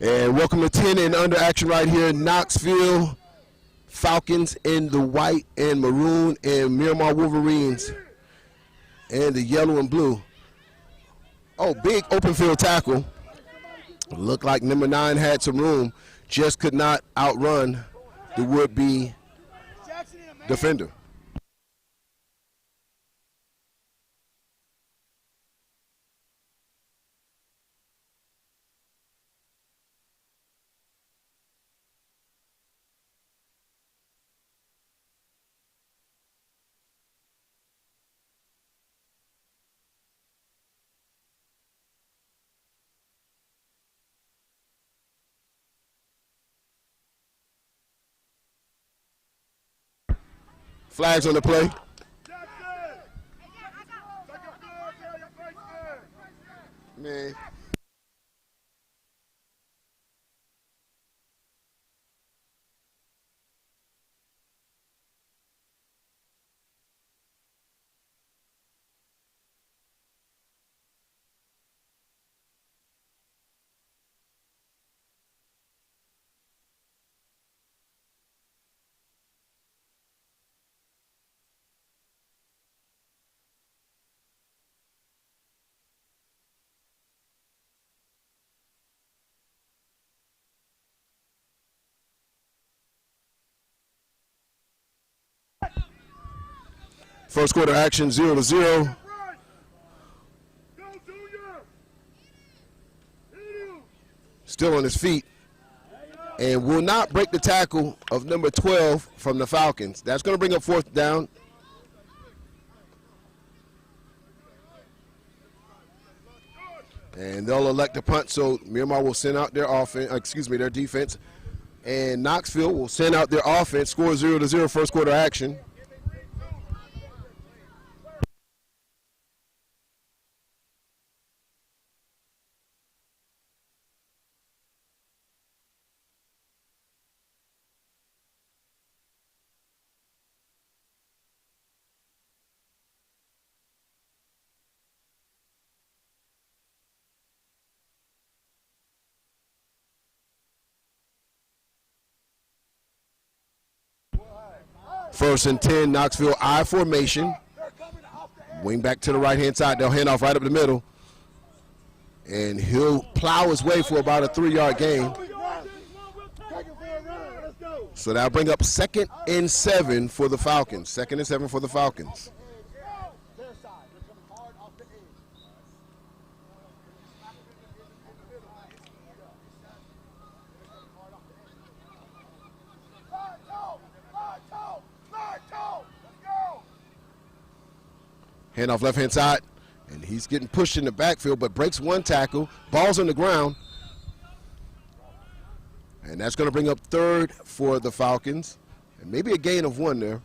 And welcome to 10 and under action right here in Knoxville. Falcons in the white and maroon, and Miramar Wolverines in the yellow and blue. Oh, big open field tackle. Looked like number 9 had some room, just could not outrun the would-be defender. Flags on the play. Man. First quarter action, 0-0. Still on his feet, and will not break the tackle of number 12 from the Falcons. That's going to bring up fourth down. And they'll elect a punt, so Miramar will send out their their defense, and Knoxville will send out their offense. Score 0-0, first quarter action. First and 10, Knoxville I formation. Wing back to the right-hand side. They'll hand off right up the middle. And he'll plow his way for about a 3-yard gain. So that'll bring up 2nd and 7 for the Falcons. 2nd and 7 for the Falcons. Hand off left-hand side, and he's getting pushed in the backfield, but breaks one tackle. Ball's on the ground. And that's going to bring up 3rd for the Falcons, and maybe a gain of 1 there.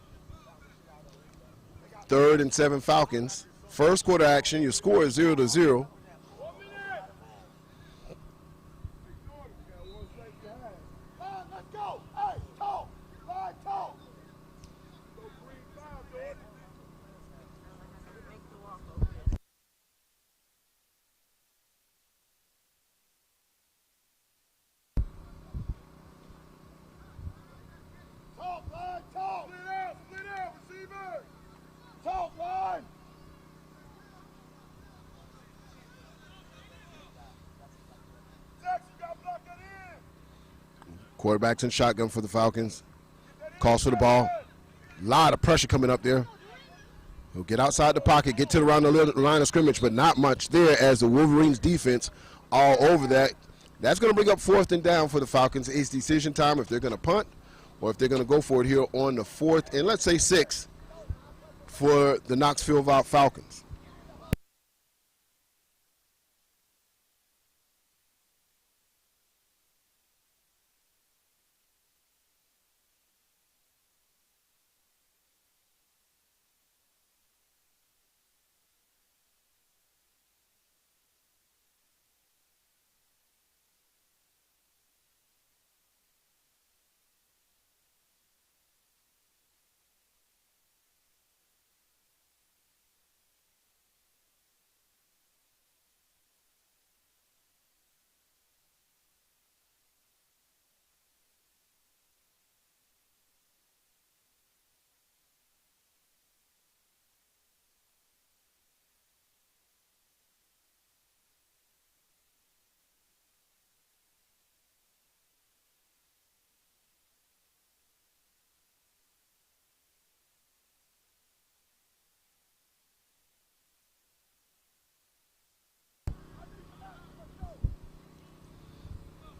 3rd and 7 Falcons. First quarter action, your score is 0-0. Quarterback's in shotgun for the Falcons. Calls for the ball. A lot of pressure coming up there. He'll get outside the pocket, get to around the line of scrimmage, but not much there as the Wolverines defense all over that. That's going to bring up 4th and down for the Falcons. It's decision time if they're going to punt or if they're going to go for it here on the 4th and let's say 6th for the Knoxville Falcons.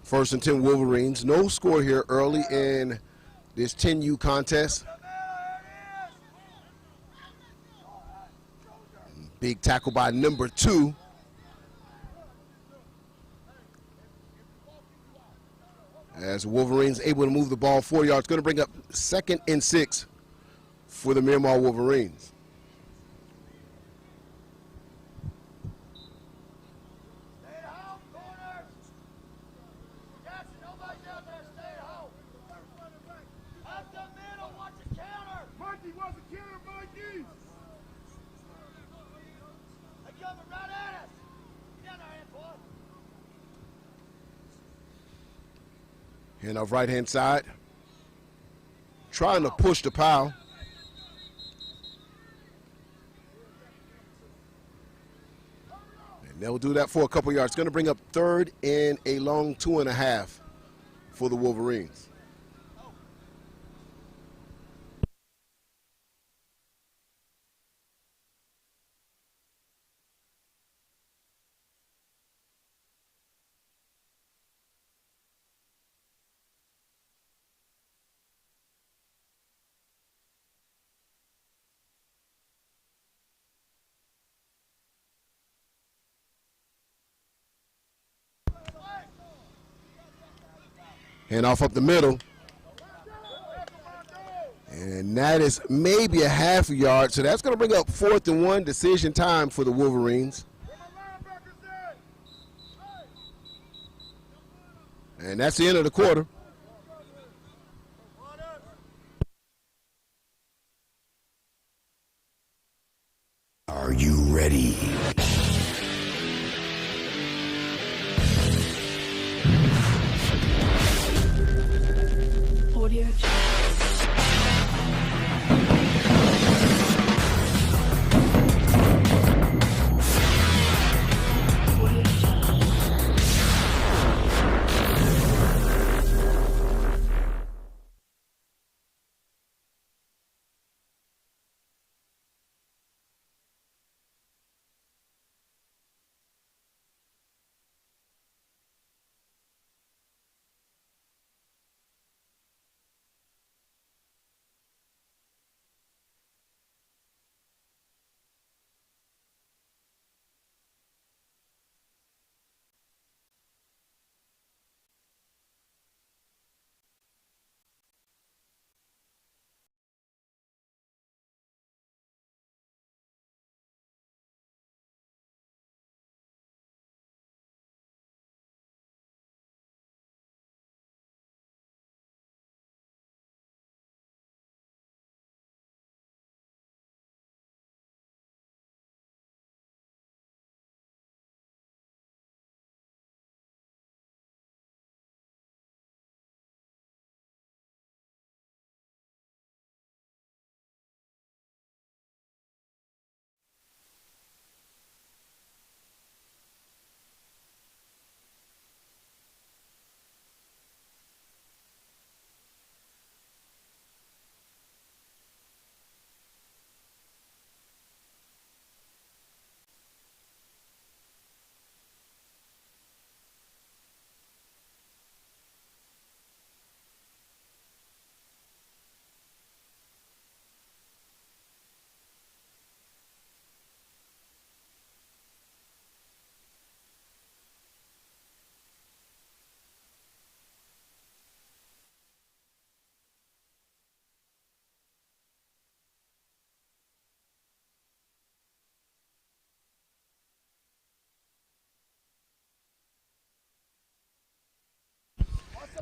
First and 10 Wolverines. No score here early in this 10U contest. Big tackle by number 2. As the Wolverines able to move the ball 4 yards. Going to bring up 2nd and 6 for the Miramar Wolverines. And off right-hand side, trying to push the pile. And they'll do that for a couple yards. Going to bring up 3rd and a long 2.5 for the Wolverines. Hand off up the middle. And that is maybe a half a yard. So that's going to bring up 4th and 1, decision time for the Wolverines. And that's the end of the quarter. Are you ready? Audio.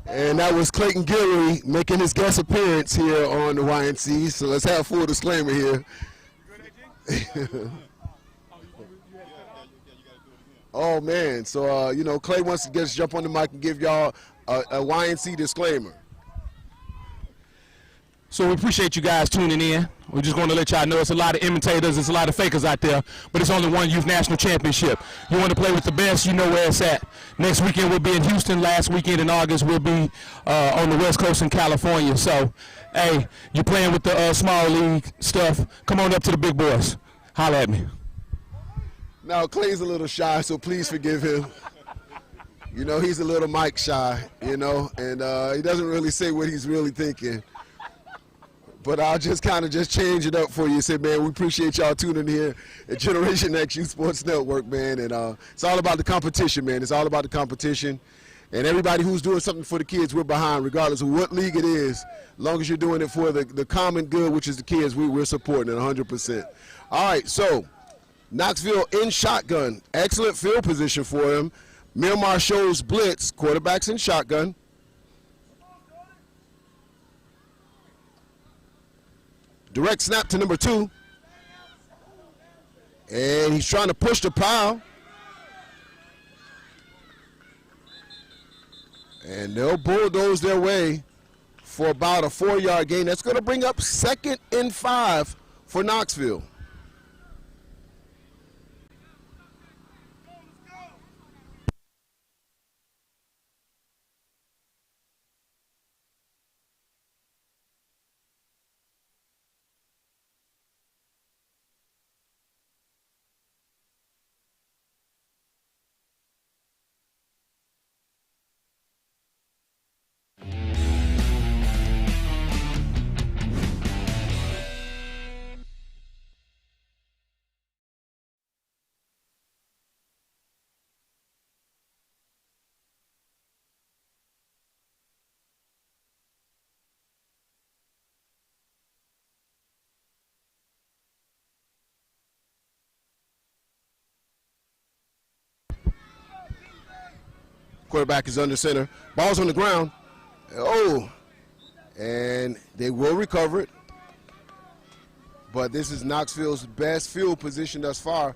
And that was Clayton Guillory making his guest appearance here on the YNC. So let's have a full disclaimer here. Oh, man. So, you know, Clay wants to just jump on the mic and give y'all a YNC disclaimer. So we appreciate you guys tuning in. We're just going to let y'all know it's a lot of imitators, it's a lot of fakers out there, but it's only one youth national championship. You want to play with the best, you know where it's at. Next weekend we'll be in Houston. Last weekend in August we'll be on the West Coast in California. So, hey, you're playing with the small league stuff. Come on up to the big boys. Holla at me. Now, Clay's a little shy, so please forgive him. You know, he's a little mic shy, you know, and he doesn't really say what he's really thinking. But I'll just kind of just change it up for you and say, man, we appreciate y'all tuning in here at Generation X Youth Sports Network, man. And it's all about the competition, man. It's all about the competition. And everybody who's doing something for the kids, we're behind, regardless of what league it is. As long as you're doing it for the common good, which is the kids, we're supporting it 100%. All right, so Knoxville in shotgun. Excellent field position for him. Miramar shows blitz. Quarterbacks in shotgun. Direct snap to number 2. And he's trying to push the pile. And they'll bulldoze their way for about a 4-yard gain. That's going to bring up 2nd and 5 for Knoxville. Quarterback is under center. Ball's on the ground. Oh, and they will recover it. But this is Knoxville's best field position thus far,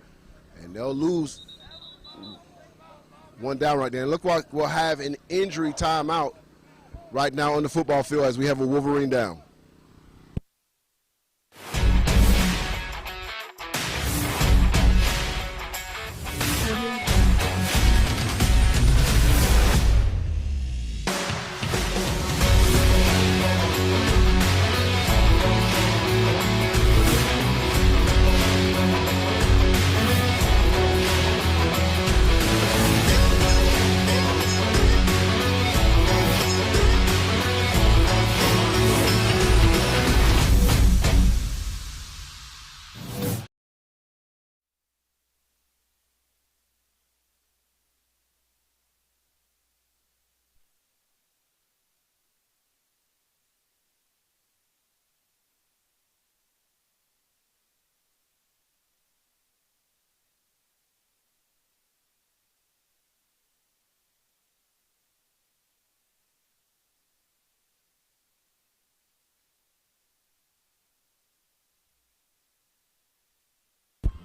and they'll lose one down right there. And look like we'll have an injury timeout right now on the football field as we have a Wolverine down.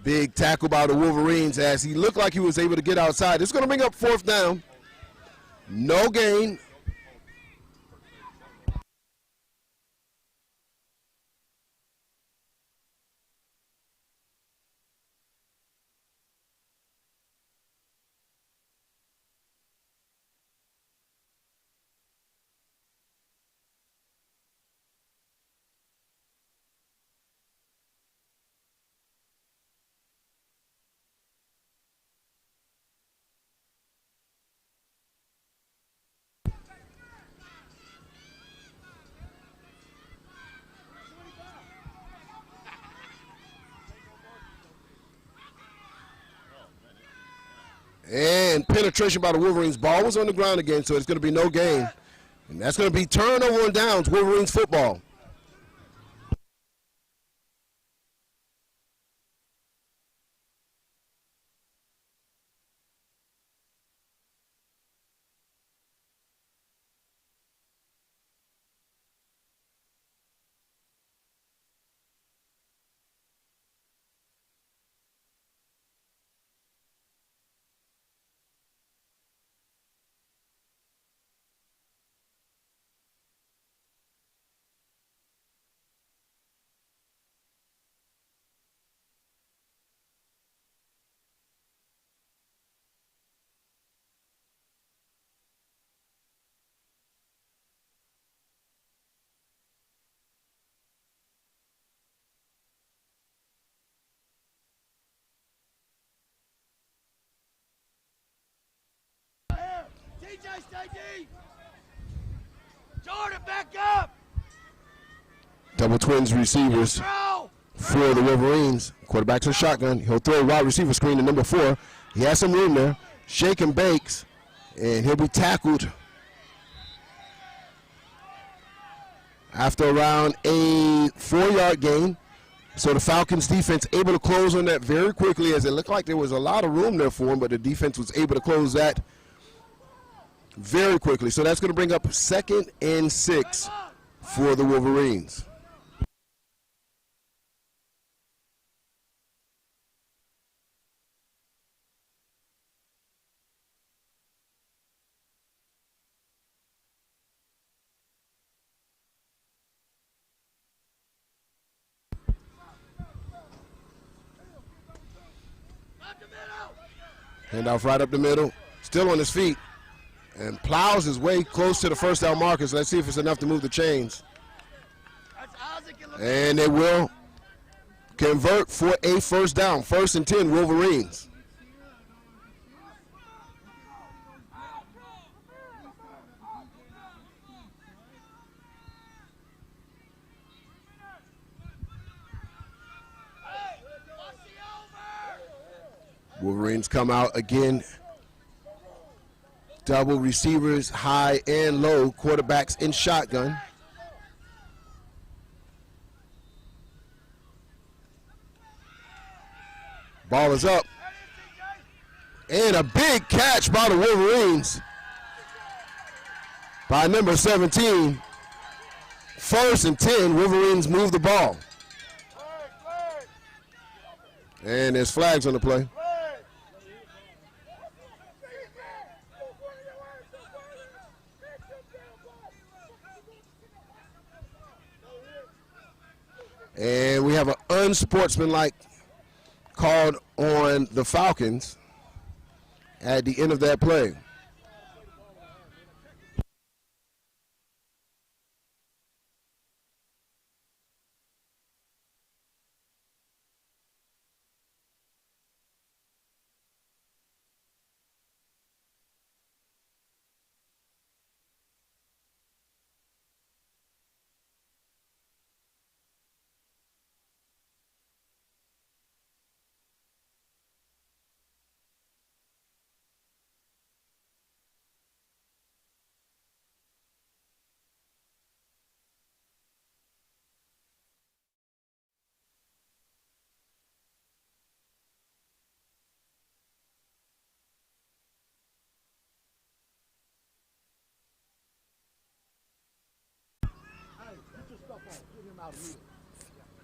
Big tackle by the Wolverines as he looked like he was able to get outside. It's going to bring up 4th down. No gain. And penetration by the Wolverines. Ball was on the ground again, so it's going to be no gain. And that's going to be turnover on downs, Wolverines football. Jordan, back up! Double twins receivers for the Wolverines. Quarterback's in shotgun. He'll throw a wide receiver screen to number 4. He has some room there. Shake and bakes, and he'll be tackled after around a 4-yard gain. So the Falcons defense able to close on that very quickly, as it looked like there was a lot of room there for him, but the defense was able to close that very quickly. So that's going to bring up 2nd and 6 for the Wolverines. Handoff right up the middle, still on his feet, and plows his way close to the first down markers. Let's see if it's enough to move the chains. And they will convert for a first down. 1st and 10, Wolverines. Wolverines come out again. Double receivers, high and low. Quarterbacks in shotgun. Ball is up. And a big catch by the Wolverines by number 17. 1st and 10, Wolverines move the ball. And there's flags on the play. And we have an unsportsmanlike called on the Falcons at the end of that play.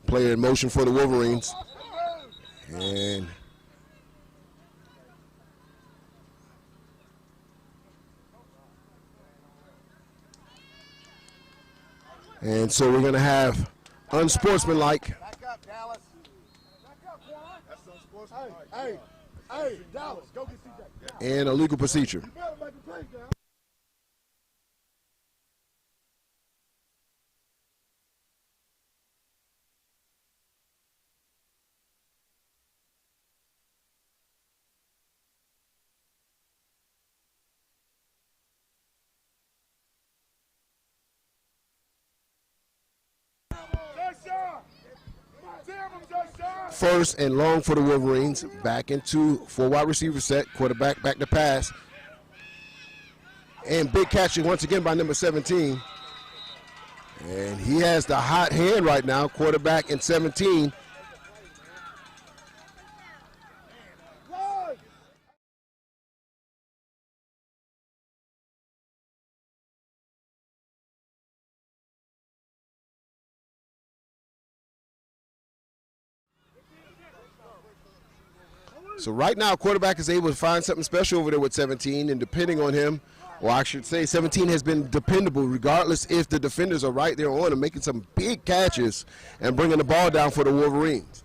Player in motion for the Wolverines. And so we're going to have unsportsmanlike. Back up, Dallas. Back up, Quan. That's unsportsmanlike. Hey, Dallas, go get CJ. And a legal procedure. You better make a play, Dallas. First and long for the Wolverines. Back into 4 wide receiver set. Quarterback back to pass. And big catching once again by number 17. And he has the hot hand right now. Quarterback and 17. So right now, quarterback is able to find something special over there with 17, and depending on him, or I should say 17 has been dependable regardless if the defenders are right there on him, making some big catches and bringing the ball down for the Wolverines.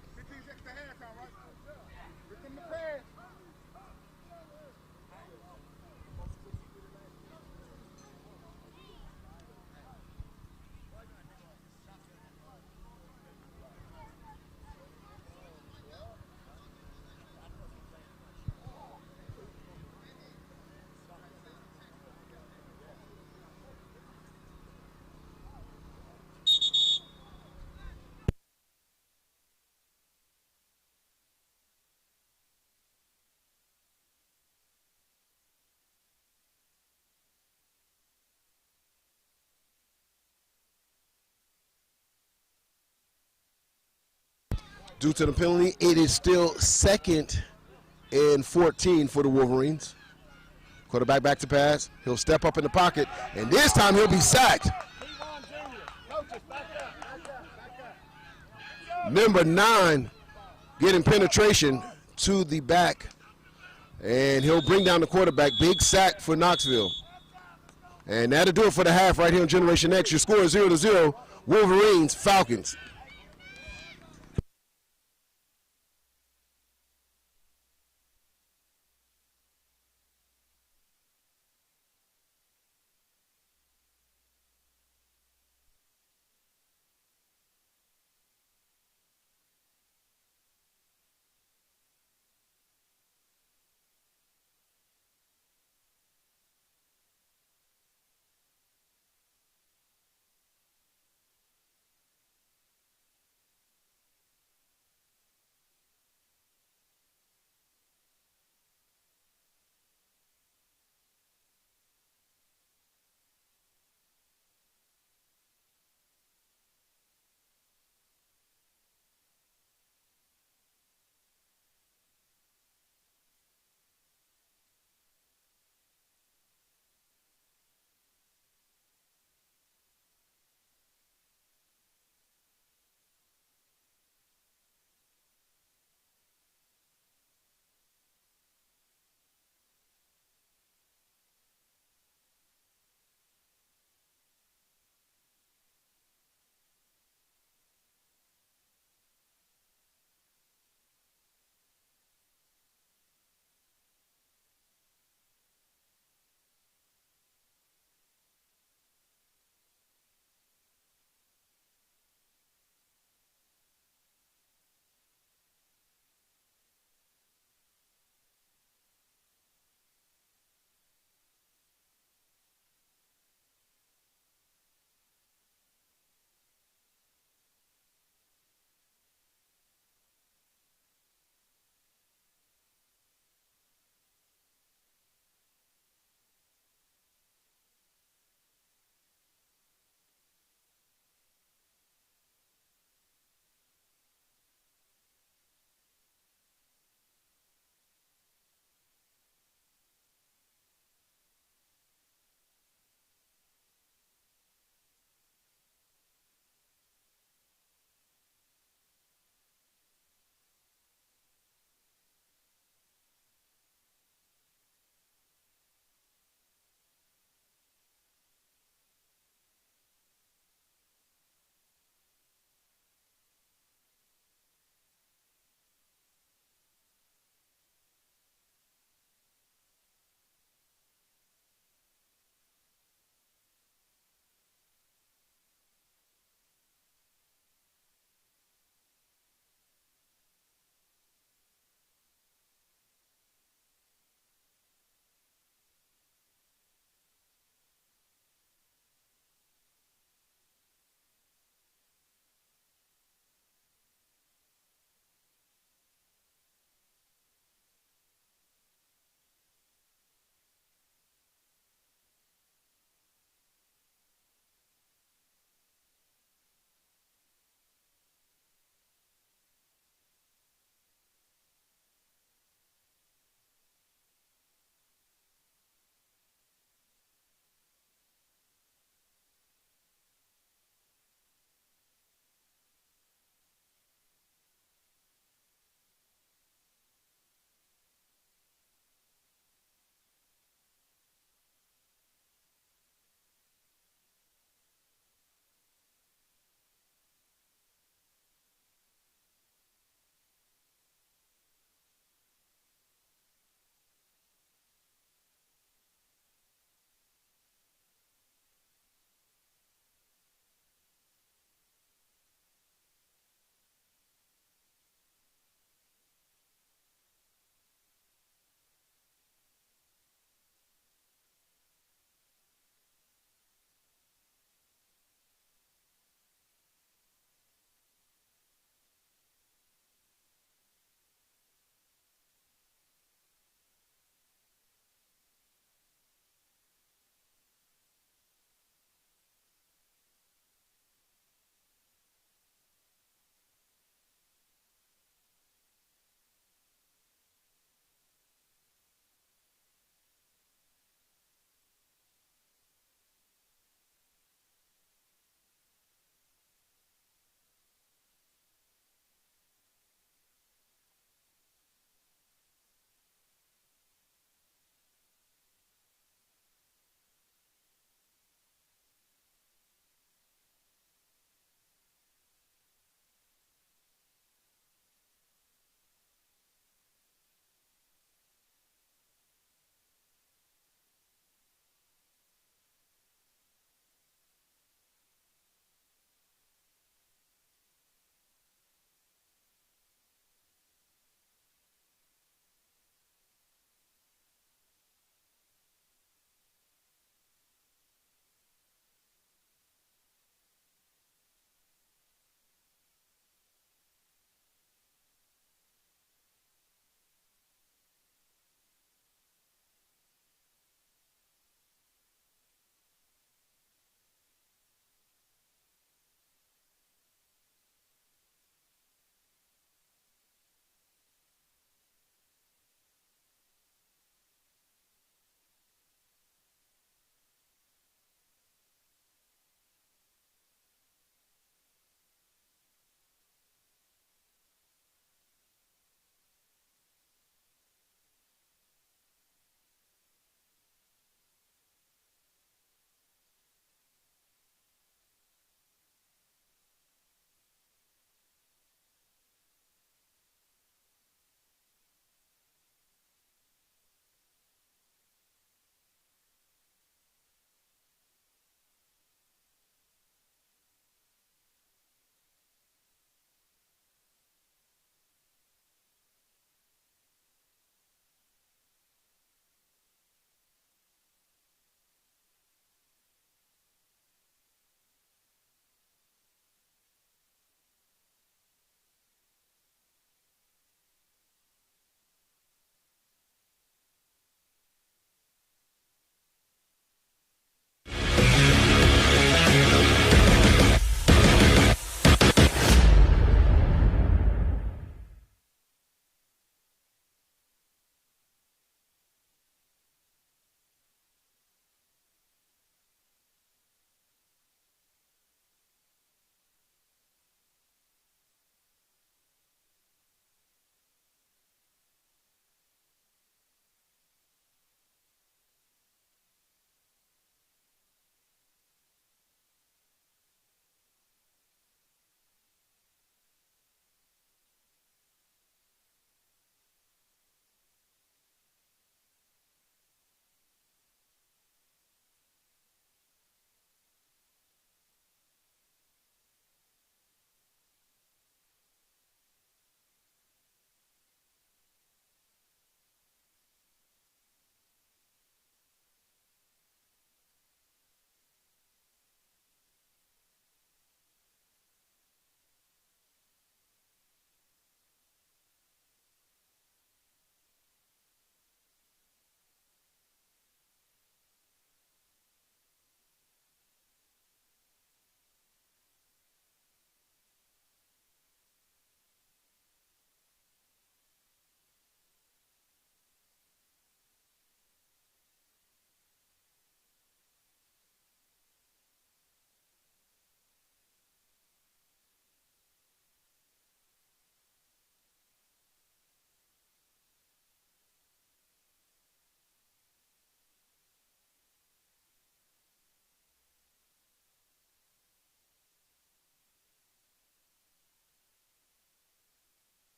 Due to the penalty, it is still 2nd and 14 for the Wolverines. Quarterback back to pass. He'll step up in the pocket, and this time he'll be sacked. Number 9 getting penetration to the back, and he'll bring down the quarterback. Big sack for Knoxville. And that'll do it for the half right here on Generation X. Your score is 0-0. Wolverines, Falcons.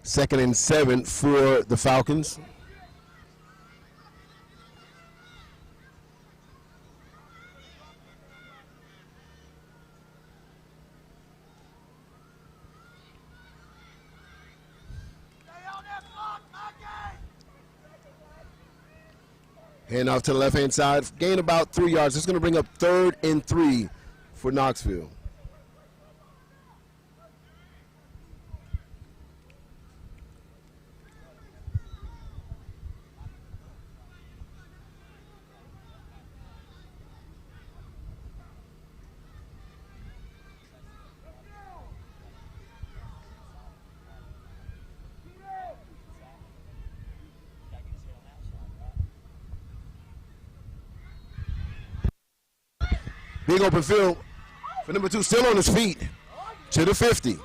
2nd and 7 for the Falcons. Hand off to the left-hand side. Gain about 3 yards. It's going to bring up 3rd and 3 for Knoxville. Big open field for number 2, still on his feet. To the 50.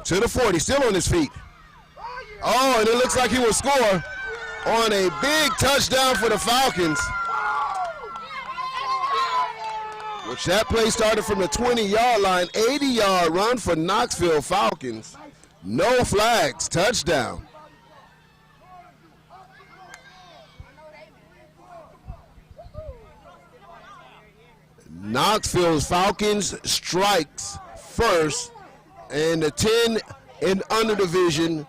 To the 40, still on his feet. Oh, and it looks like he will score on a big touchdown for the Falcons. Which that play started from the 20-yard line. 80-yard run for Knoxville Falcons. No flags, touchdown. Knoxville's Falcons strikes first, and the 10 and under division,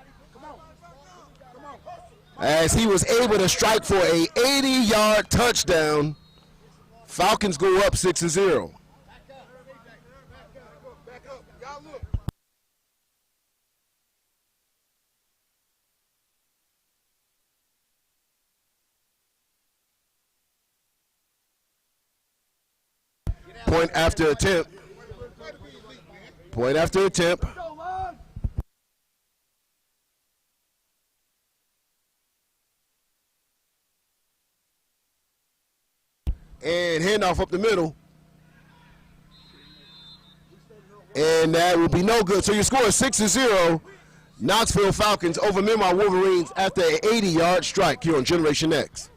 as he was able to strike for a 80-yard touchdown. Falcons go up 6-0. Point after attempt. Point after attempt. And handoff up the middle. And that will be no good. So your score is 6-0. Knoxville Falcons over Miramar Wolverines after an 80-yard strike here on Generation X.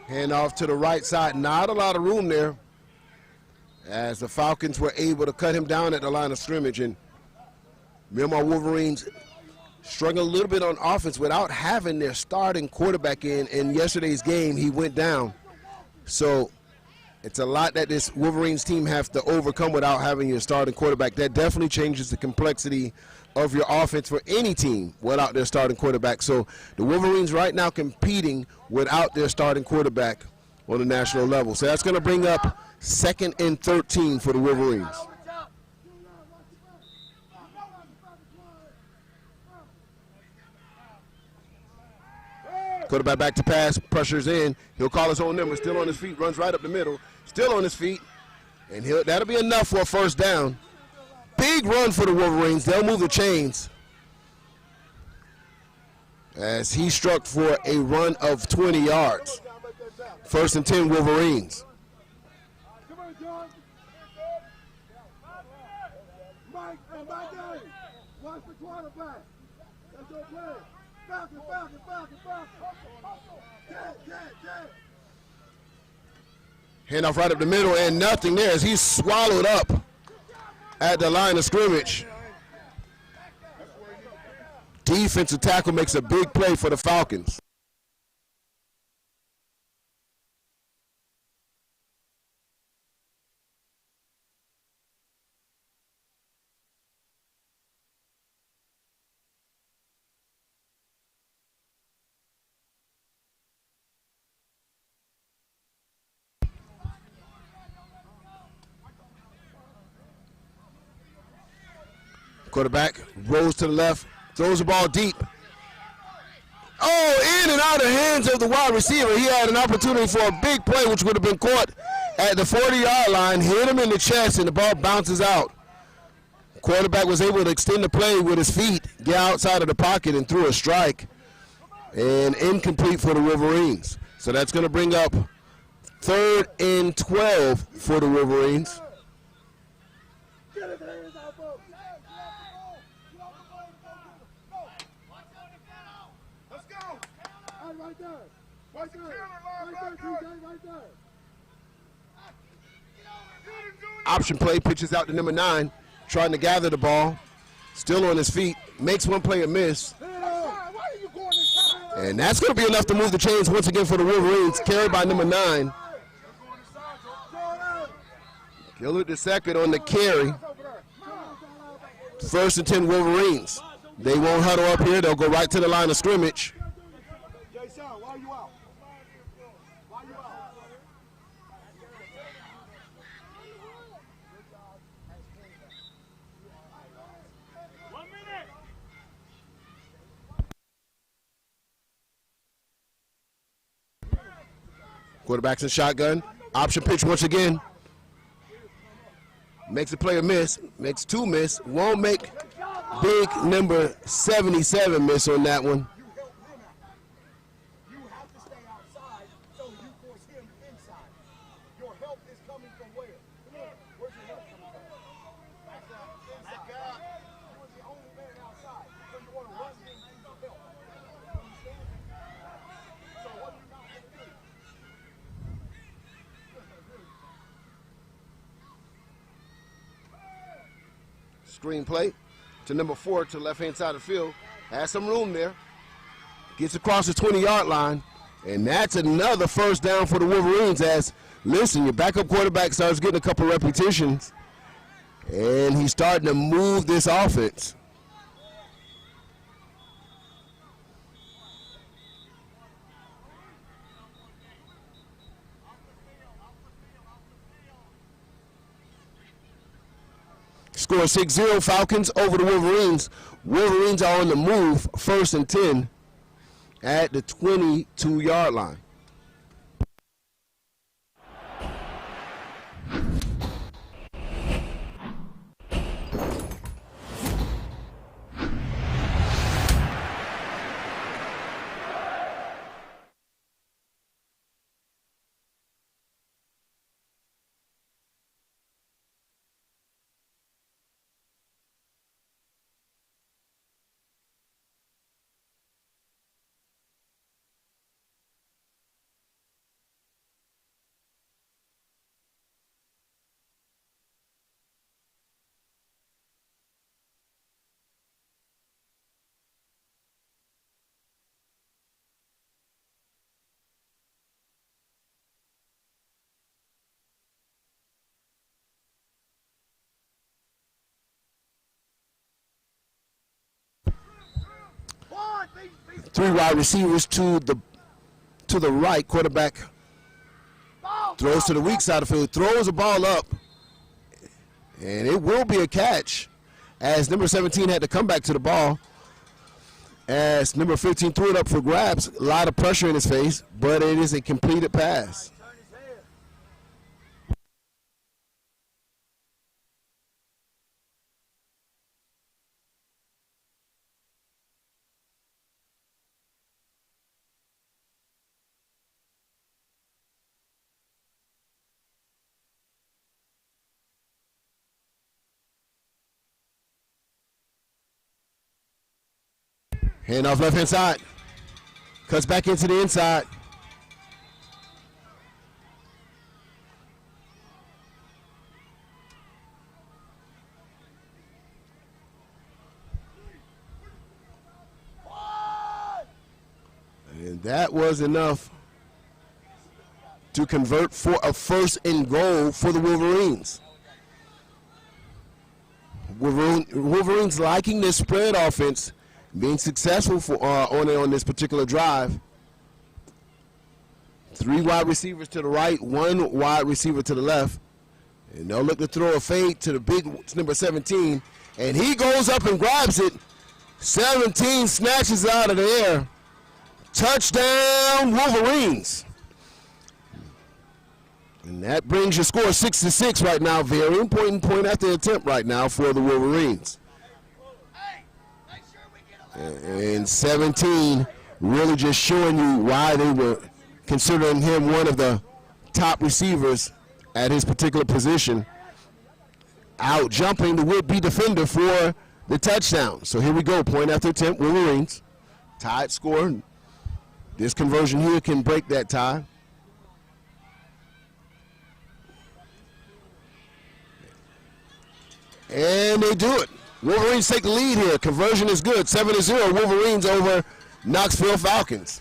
Hand off to the right side. Not a lot of room there, as the Falcons were able to cut him down at the line of scrimmage. And Miramar Wolverines struggling a little bit on offense without having their starting quarterback in yesterday's game. He went down. So it's a lot that this Wolverines team have to overcome without having your starting quarterback. That definitely changes the complexity of your offense for any team without their starting quarterback. So the Wolverines right now competing without their starting quarterback on the national level. So that's going to bring up 2nd and 13 for the Wolverines. Quarterback back to pass, pressures in. He'll call his own number, still on his feet, runs right up the middle, still on his feet, and that'll be enough for a first down. Big run for the Wolverines. They'll move the chains, as he struck for a run of 20 yards. 1st and 10 Wolverines. Mike, watch the quarterback. That's your play. Falcon. Handoff right up the middle, and nothing there as he's swallowed up at the line of scrimmage. Defensive tackle makes a big play for the Falcons. Quarterback rolls to the left, throws the ball deep. Oh, in and out of the hands of the wide receiver. He had an opportunity for a big play, which would have been caught at the 40-yard line, hit him in the chest, and the ball bounces out. Quarterback was able to extend the play with his feet, get outside of the pocket, and threw a strike. And incomplete for the Wolverines. So that's going to bring up 3rd and 12 for the Wolverines. Option play, pitches out to number 9, trying to gather the ball. Still on his feet, makes one play a miss. And that's going to be enough to move the chains once again for the Wolverines, carried by number 9. Gillard the second on the carry. 1st and 10 Wolverines. They won't huddle up here. They'll go right to the line of scrimmage. Quarterback's in shotgun. Option pitch once again. Makes a player miss. Makes 2 miss. Won't make big number 77 miss on that one. You have to stay outside, so you force him inside. Your help is coming from where? Where's your help coming from? Inside. You are the only man outside, so you want to run him into help. You understand? So what are you not going to do? Screenplay to number 4 to the left-hand side of the field. Has some room there. Gets across the 20-yard line. And that's another first down for the Wolverines as, listen, your backup quarterback starts getting a couple repetitions. And he's starting to move this offense. Score 6-0 Falcons over the Wolverines. Wolverines are on the move, 1st and 10 at the 22-yard line. Three wide receivers to the right. Quarterback throws to the weak side of the field, throws the ball up, and it will be a catch as number 17 had to come back to the ball as number 15 threw it up for grabs. A lot of pressure in his face, but it is a completed pass. Hand off left-hand side. Cuts back into the inside. And that was enough to convert for a 1st and goal for the Wolverines. Wolverines liking this spread offense, being successful for on this particular drive. 3 wide receivers to the right, 1 wide receiver to the left. And they'll look to throw a fade to the big number 17. And he goes up and grabs it. 17 snatches it out of the air. Touchdown, Wolverines. And that brings your score 6-6 right now. Very important point after attempt right now for the Wolverines. And 17 really just showing you why they were considering him one of the top receivers at his particular position, out jumping the would-be defender for the touchdown. So here we go, point after attempt, Wolverines. Tied score. This conversion here can break that tie. And they do it. Wolverines take the lead here. Conversion is good. 7-0. Wolverines over Knoxville Falcons.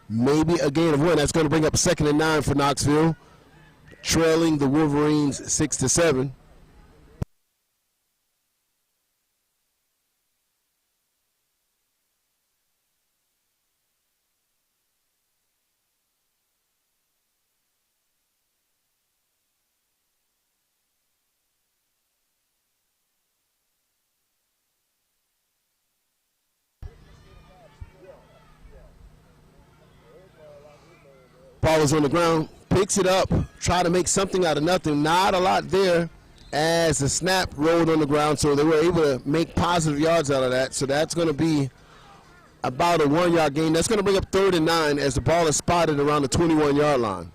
Maybe a gain of one. That's going to bring up 2nd and 9 for Knoxville, trailing the Wolverines 6-7. Ball is on the ground, picks it up, try to make something out of nothing. Not a lot there as the snap rolled on the ground, so they were able to make positive yards out of that. So that's going to be about a 1-yard gain. That's going to bring up 3rd and 9 as the ball is spotted around the 21-yard line.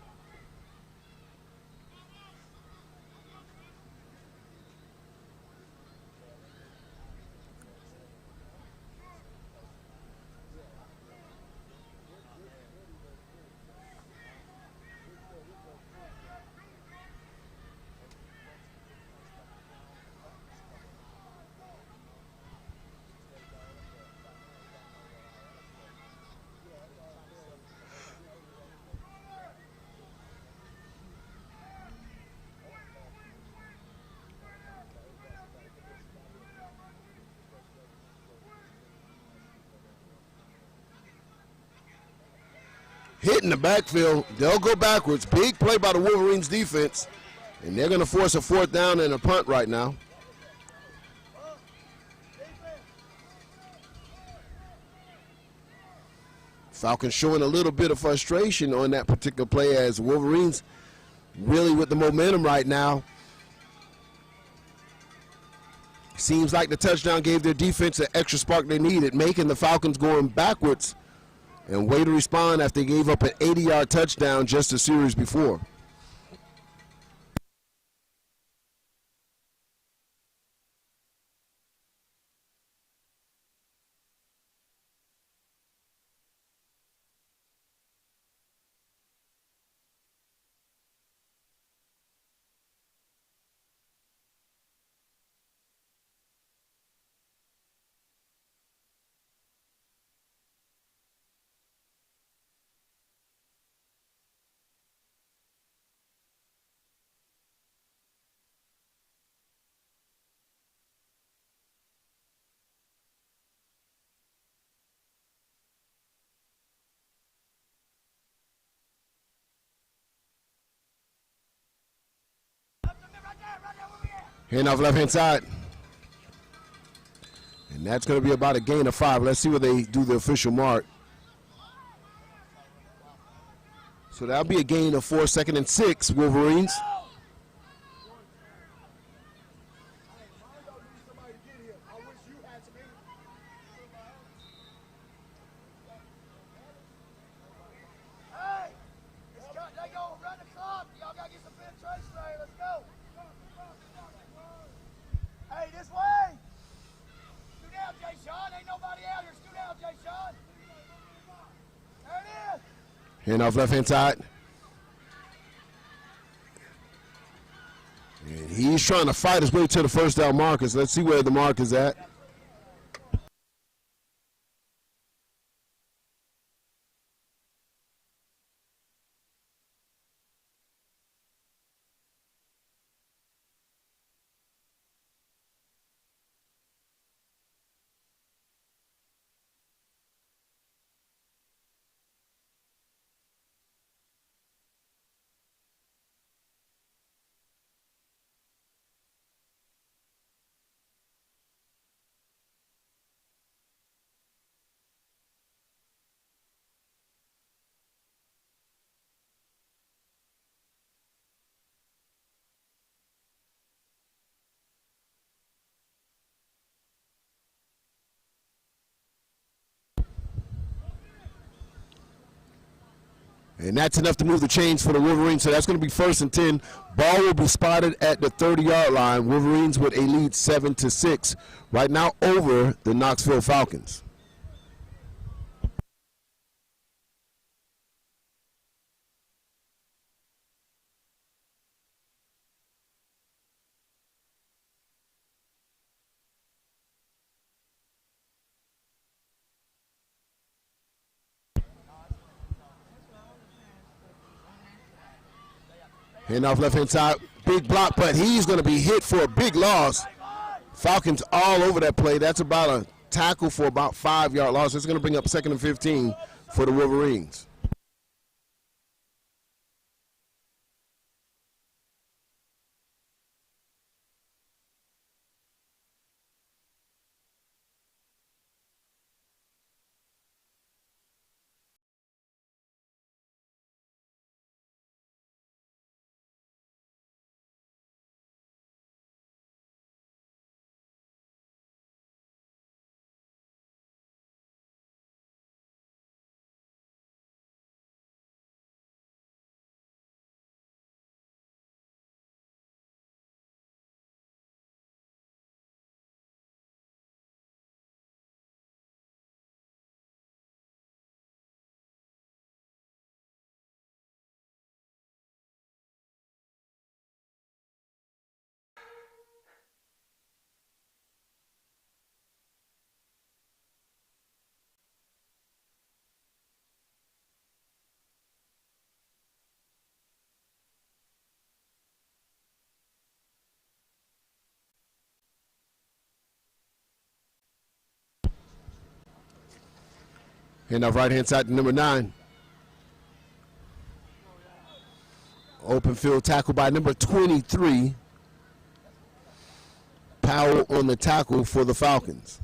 Hitting the backfield, they'll go backwards. Big play by the Wolverines defense, and they're going to force a 4th down and a punt right now. Falcons showing a little bit of frustration on that particular play as Wolverines really with the momentum right now. Seems like the touchdown gave their defense an extra spark they needed, making the Falcons going backwards and way to respond after they gave up an 80-yard touchdown just a series before. Hand off left-hand side. that's going to be about a gain of 5. Let's see where they do the official mark. So that'll be a gain of 4, 2nd and 6, Wolverines. Hand off left-hand side. And he's trying to fight his way to the first down markers. Let's see where the mark is at. And that's enough to move the chains for the Wolverines. So that's going to be 1st and 10. Ball will be spotted at the 30-yard line. Wolverines with a lead 7-6. Right now over the Knoxville Falcons. Hand off left-hand side, big block, but he's going to be hit for a big loss. Falcons all over that play. That's about a tackle for about 5-yard loss. It's going to bring up 2nd and 15 for the Wolverines. Hand off right-hand side to number 9. Open field tackle by number 23. Powell on the tackle for the Falcons.